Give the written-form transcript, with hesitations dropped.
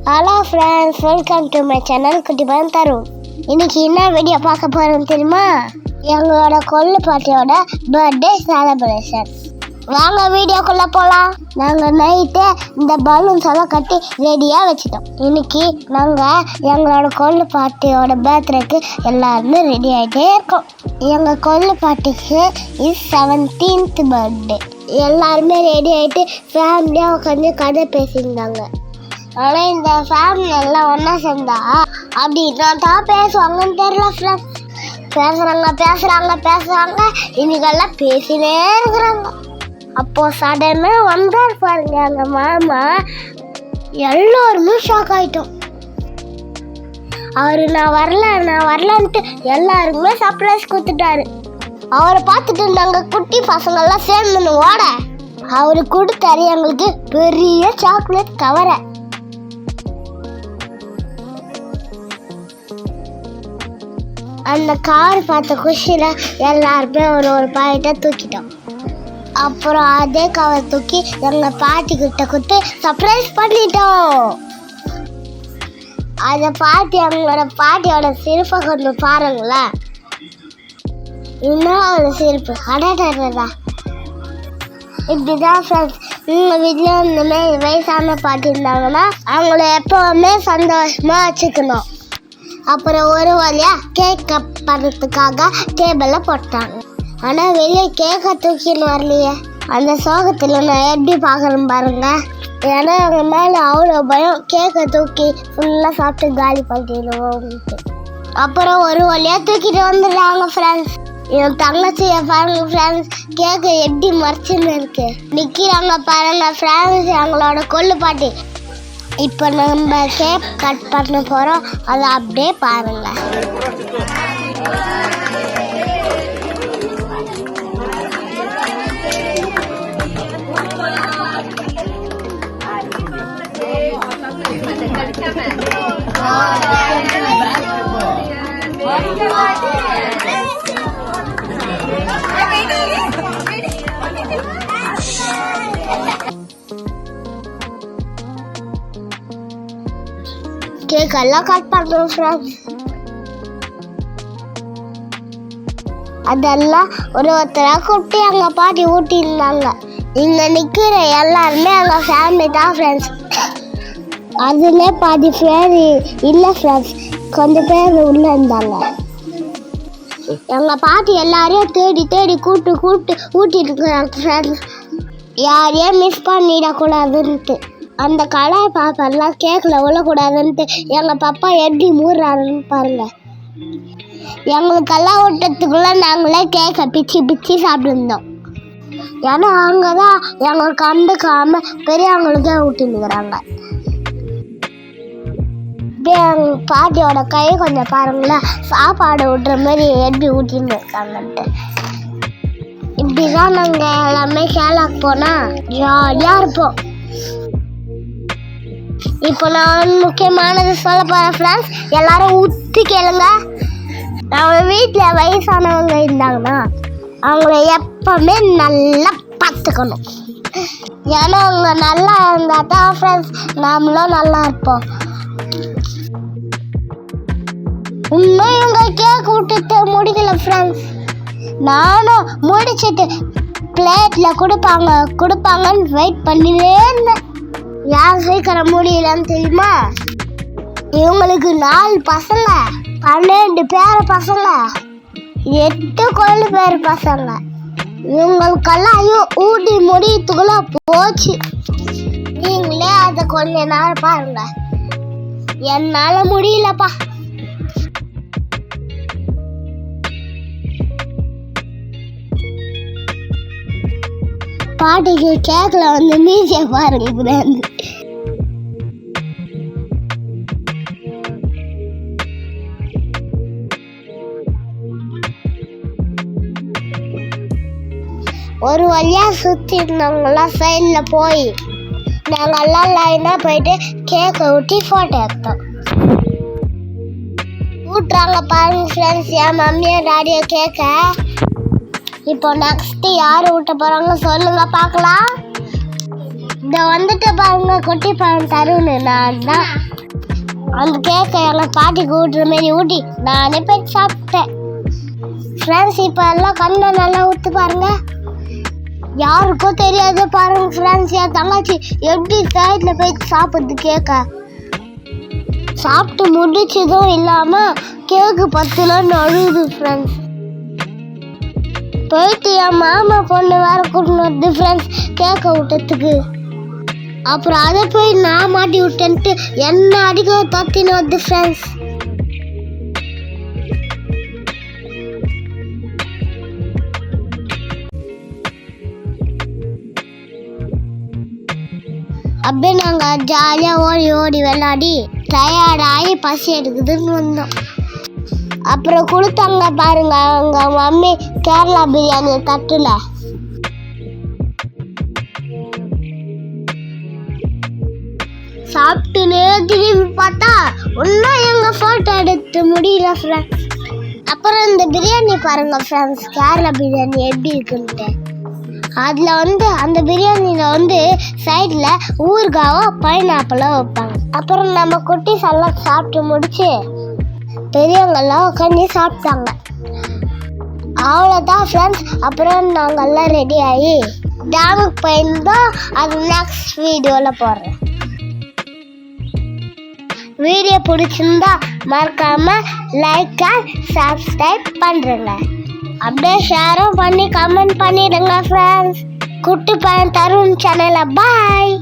Hello friends, welcome to my channel குட்டி பையன் தருண். இன்னைக்கு என்ன வீடியோ பார்க்க போகிறோம் தெரியுமா? எங்களோட கொள்ளு பாட்டியோட பர்த்டே செலிப்ரேஷன். வாங்க வீடியோக்குள்ளே போகலாம். நாங்கள் நைட்டே இந்த பலூன்ஸ் எல்லாம் கட்டி ரெடியாக வச்சுட்டோம். இன்னைக்கு நாங்கள் எங்களோட கொள்ளு பாட்டியோட பர்த்டேக்கு எல்லாருமே ரெடி ஆகிட்டே இருக்கோம். எங்கள் கொள்ளு பாட்டிக்கு 17th பர்த்டே. எல்லாருமே ரெடி ஆகிட்டு ஃபேமிலியாக உட்காந்து கதை பேசியிருந்தாங்க. ஆனால் இந்த ஃபேமிலி எல்லாம் ஒன்றா சேர்ந்தா அப்படின்னா தான் பேசுவாங்கன்னு தெரியல ஃப்ரெண்ட்ஸ். பேசுகிறாங்க இன்னைக்கெல்லாம் பேசினே இருக்கிறாங்க. அப்போது சடனாக வந்தார் பாருங்க எங்கள் மாமா. எல்லோருமே ஷாக் ஆகிட்டோம். அவர் நான் வரலன்ட்டு எல்லாருக்குமே சர்ப்ரைஸ் கொடுத்துட்டாரு. அவரை பார்த்துட்டு நாங்கள் குட்டி பசங்கள்லாம் சேர்ந்து ஓட அவரு கொடுத்தாரு எங்களுக்கு பெரிய சாக்லேட் கவரை. அந்த கார் பார்த்த குஷியில் எல்லாருமே ஒரு பாயிட்ட தூக்கிட்டோம். அப்புறம் அதே கவர் தூக்கி எங்கள் பாட்டிக்கிட்ட கொடுத்து சர்ப்ரைஸ் பண்ணிட்டோம். அந்த பாட்டி எங்களோட பாட்டியோட சிரிப்பை கொஞ்சம் பாருங்களேன். இன்னும் ஒரு சிரிப்பு அடடா. இப்படிதான் ஃப்ரெண்ட்ஸ், உங்கள் வீட்லேயும் இந்தமாரி வயசான பாட்டி இருந்தாங்கன்னா அவங்கள எப்போவுமே சந்தோஷமாக வச்சுக்கணும். அப்புறம் ஒரு வழியாக கேக் கட் பண்ணுறதுக்காக டேபிளில் போட்டாங்க. ஆனால் வெளியே கேக்கை தூக்கின்னு வரலையே. அந்த சோகத்தில் நான் எப்படி பார்க்குறேன் பாருங்க. ஏன்னா எங்கள் மேலே அவ்வளோ பயம், கேக்கை தூக்கி ஃபுல்லாக சாப்பிட்டு காலி பண்ணிடுவோம்ட்டு. அப்புறம் ஒரு வழியாக தூக்கிட்டு வந்துடுறாங்க ஃப்ரெண்ட்ஸ். என் தங்கச்சியை பாருங்க ஃப்ரெண்ட்ஸ், கேக்கு எப்படி மறைச்சுன்னு இருக்கு. நிற்கிறாங்க பாருங்க ஃப்ரெண்ட்ஸ் எங்களோட கொள்ளு பாட்டி. இப்போ நம்ம கேக் கட் பண்ண போகிறோம், அதை அப்படியே பாருங்க. கேக் எல்லாம் கட் பண்ணுறோம் ஃப்ரெண்ட்ஸ். அதெல்லாம் ஒருத்தராக கூப்பிட்டு எங்கள் பாட்டி ஊட்டியிருந்தாங்க. இங்கே நிற்கிற எல்லாருமே எங்கள் ஃபேமிலி தான் ஃப்ரெண்ட்ஸ். அதுலேயே பாதி பேர் இல்லை ஃப்ரெண்ட்ஸ், கொஞ்சம் பேர் உள்ளே இருந்தாங்க. எங்கள் பாட்டி எல்லாரையும் தேடி கூப்பிட்டு ஊட்டிட்டு இருக்கிறாங்க ஃப்ரெண்ட்ஸ். யாரையும் மிஸ் பண்ணிடக்கூடாதுன்ட்டு. அந்த கடாய் பாப்பெல்லாம் கேக்கில் விழக்கூடாதுன்ட்டு எங்கள் பாப்பா எப்படி மூடுறாருன்னு பாருங்கள். எங்களுக்கெல்லாம் விட்டத்துக்குள்ளே நாங்களே கேக்கை பிச்சு சாப்பிட்டுருந்தோம். ஏன்னா அவங்க தான் எங்களுக்கு கண்டுக்காமல் பெரியவங்களுக்கே ஊட்டினுக்கிறாங்க. இப்படியே எங்கள் பாட்டியோட கை கொஞ்சம் பாருங்களேன், சாப்பாடு விட்டுற மாதிரி எப்படி ஊட்டின்னு இருக்காங்கன்ட்டு. இப்படி தான் நாங்கள் எல்லாமே கேலாக்கு போனால் ஜாலியாக இருப்போம். இப்போ நான் முக்கியமானது சொல்ல போகிறேன் ஃப்ரெண்ட்ஸ், எல்லாரும் ஊற்றி கேளுங்க. நம்ம வீட்டில் வயசானவங்க இருந்தாங்கன்னா அவங்கள எப்பவுமே நல்லா பார்த்துக்கணும். ஏன்னா அவங்க நல்லா இருந்தால் தான் ஃப்ரெண்ட்ஸ் நாமளும் நல்லா இருப்போம். இன்னும் இவங்க கேக் விட்டுட்டு முடிக்கல ஃப்ரெண்ட்ஸ். நானும் முடிச்சுட்டு பிளேட்டில் கொடுப்பாங்கன்னு வெயிட் பண்ணினே இருந்தேன். யார் சீக்கிரம் முடியலன்னு தெரியுமா? இவங்களுக்கு 4 பசங்க, 12 பேர பசங்க, 8 கொள்ளு பேர் பசங்க. இவங்களுக்கெல்லாம் ஊட்டி முடியத்துக்குள்ள போச்சு. நீங்களே அதை கொஞ்ச நாள் பாருங்க. என்னால் முடியலப்பா. பாட்டிக்கு கேக்கில் வந்து மீசிய பாருங்க. ஒரு வழியாக சுற்றி இருந்தவங்களாம் சைடில் போய் நாங்கள் எல்லாம் லைனாக போயிட்டு கேக்கை ஊட்டி ஃபோட்டோ எடுத்தோம். ஊட்டுறாங்க பாருங்க ஃப்ரெண்ட்ஸ் என் மம்மியை டாடியை கேட்க. இப்போ நெக்ஸ்ட்டு யார் ஊட்ட போகிறாங்க சொல்லுங்க பார்க்கலாம். இந்த வந்துட்டு பாருங்க குட்டி பையன் தருண். நான் தான் அந்த கேக்கை எங்கள் பாட்டிக்கு ஊட்டுற மாரி ஊட்டி நானே போய் சாப்பிட்டேன். ஃப்ரெண்ட்ஸ், இப்போ எல்லாம் கண்ணை நல்லா ஊற்று பாருங்க. யாருக்கும் தெரியாது பாருங்க ஃப்ரெண்ட்ஸ். என் தங்கச்சி எப்படி சைடில் போய் சாப்பிடுது கேக்கை. சாப்பிட்டு முடிச்சதும் இல்லாமல் கேக்கு பத்துலன்னு அழுகுது ஃப்ரெண்ட்ஸ். போயிட்டு என் மாமா பொண்ணு வேற கூட்டின்னு வருது ஃப்ரெண்ட்ஸ் கேக்கை விட்டதுக்கு. அப்புறம் அதை போய் நான் மாட்டி விட்டேன்ட்டு என்ன அடிக்க தத்தின்னு வருது ஃப்ரெண்ட்ஸ். அப்படியே நாங்கள் ஜாலியாக ஓடி ஓடி விளையாடி டயர்டாகி பசி எடுக்குதுன்னு வந்தோம். அப்புறம் கொடுத்தாங்க பாருங்க அவங்க மம்மி கேரளா பிரியாணி தட்டுல. சாப்பிட்டுன்னு திரும்பி பார்த்தா ஒன்றும் எங்கள் ஃபோட்டோ எடுத்து முடியல ஃப்ரெண்ட்ஸ். அப்புறம் இந்த பிரியாணி பாருங்க ஃப்ரெண்ட்ஸ், கேரளா பிரியாணி எப்படி இருக்குன்ட்டு. அதில் அந்த பிரியாணியில் சைடில் ஊறுகாவோ பைனாப்பிளோ வைப்பாங்க. அப்புறம் நம்ம குட்டீஸ் எல்லாம் சாப்பிட்டு முடிச்சு பெரியவங்கெல்லாம் உட்காந்து சாப்பிட்டாங்க. அவ்வளோதான் ஃப்ரெண்ட்ஸ். அப்புறம் நாங்கள்லாம் ரெடி ஆகி டேமுக்கு போயிருந்தோம். அது நெக்ஸ்ட் வீடியோவில் போடுறேன். வீடியோ பிடிச்சிருந்தா மறக்காம லைக் அண்ட் சப்ஸ்கிரைப் பண்ணுறேங்க. அப்படியே ஷேரும் பண்ணி கமெண்ட் பண்ணிடுங்க ஃப்ரெண்ட்ஸ். குட்டி பையன் தருண் சேனலை பாய்.